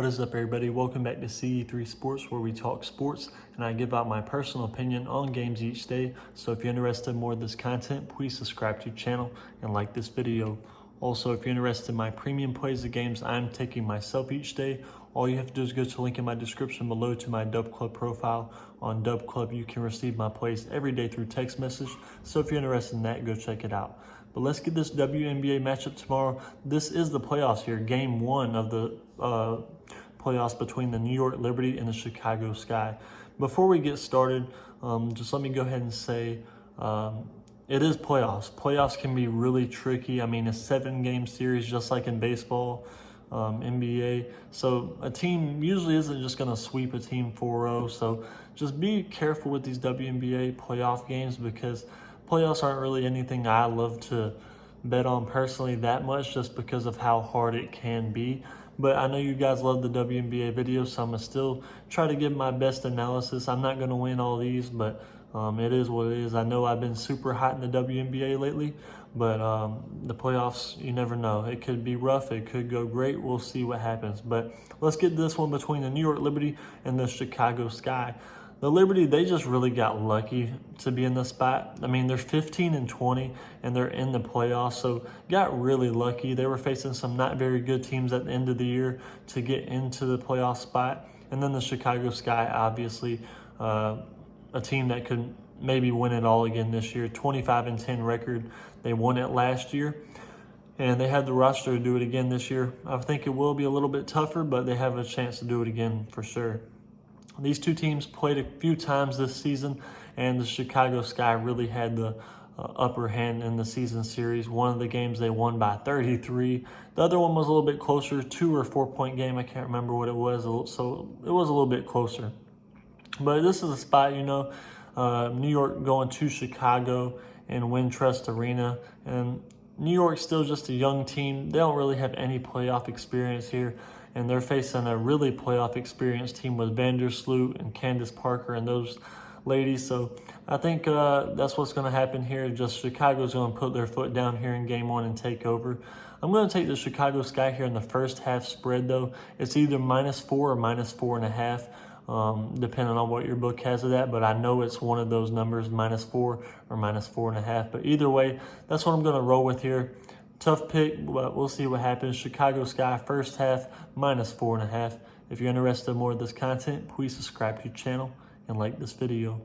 What is up, everybody? Welcome back to CE3 Sports, where we talk sports and I give out my personal opinion on games each day. So if you're interested in more of this content, please subscribe to the channel and like this video. Also, if you're interested in my premium plays of games I'm taking myself each day, all you have to do is go to the link in my description below to my Dub Club profile. On Dub Club, you can receive my plays every day through text message. So if you're interested in that, go check it out. But let's get this WNBA matchup tomorrow. This is the playoffs here, game one of the playoffs between the New York Liberty and the Chicago Sky. Before we get started, just let me go ahead and say it is playoffs. Playoffs can be really tricky. I mean, a 7-game series, just like in baseball, NBA. So a team usually isn't just going to sweep a team 4-0. So just be careful with these WNBA playoff games, because playoffs aren't really anything I love to bet on personally that much, just because of how hard it can be. But I know you guys love the WNBA videos, so I'm going to still try to give my best analysis. I'm not going to win all these, but it is what it is. I know I've been super hot in the WNBA lately, but the playoffs, you never know. It could be rough. It could go great. We'll see what happens. But let's get this one between the New York Liberty and the Chicago Sky. The Liberty, they just really got lucky to be in the spot. I mean, they're 15-20, and they're in the playoffs, so got really lucky. They were facing some not very good teams at the end of the year to get into the playoff spot. And then the Chicago Sky, obviously, a team that could maybe win it all again this year. 25-10 record. They won it last year, and they had the roster to do it again this year. I think it will be a little bit tougher, but they have a chance to do it again for sure. These two teams played a few times this season, and the Chicago Sky really had the upper hand in the season series. One of the games they won by 33. The other one was a little bit closer, 2 or 4 point game. I can't remember what it was, so it was a little bit closer. But this is a spot, New York going to Chicago and Wintrust Arena, and New York's still just a young team. They don't really have any playoff experience here, and they're facing a really playoff experienced team with Vandersloot and Candace Parker and those ladies. So I think that's what's going to happen here. Just Chicago's going to put their foot down here in game one and take over. I'm going to take the Chicago Sky here in the first half spread, though. It's either -4 or -4.5. Depending on what your book has it at, but I know it's one of those numbers, -4 or -4.5. But either way, that's what I'm going to roll with here. Tough pick, but we'll see what happens. Chicago Sky, first half, -4.5. If you're interested in more of this content, please subscribe to the channel and like this video.